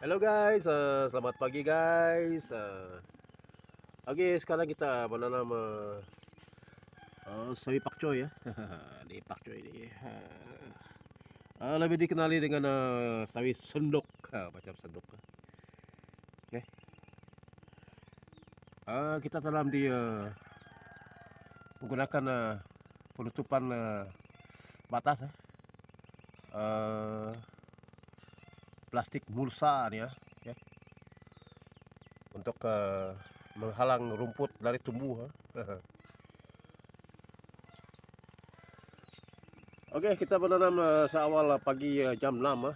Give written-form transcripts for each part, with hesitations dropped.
Halo guys, selamat pagi guys. Oke, sekarang kita menanam sawi pakcoy ya. Di pakcoy ini lebih dikenali dengan sawi sendok, macam sendok. Oke, kita tanam di menggunakan penutupan batas plastik mulsa nih ya, untuk menghalang rumput dari tumbuh. Oke, kita menanam seawal pagi jam 6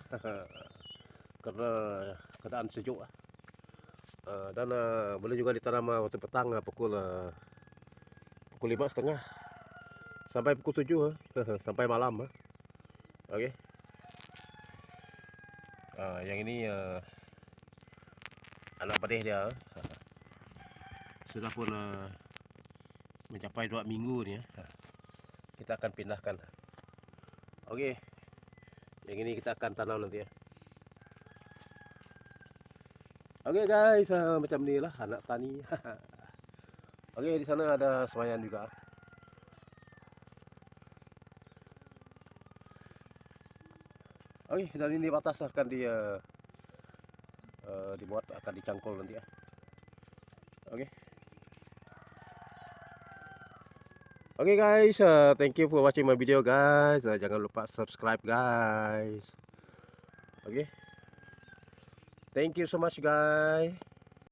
karena keadaan sejuk dan boleh juga ditanam waktu petang pukul 5:30 sampai pukul 7 sampai malam. Oke. Yang ini anak benih dia sudah pun mencapai 2 minggu nih ya. Kita akan pindahkan. Oke, yang ini kita akan tanam nanti ya. Oke guys, macam inilah anak tani. Oke, di sana ada semayan juga. Oke, dan ini batas akan dibuat, akan dicangkul nanti ya. Oke. Oke guys, thank you for watching my video guys. Jangan lupa subscribe guys. Oke. Thank you so much guys.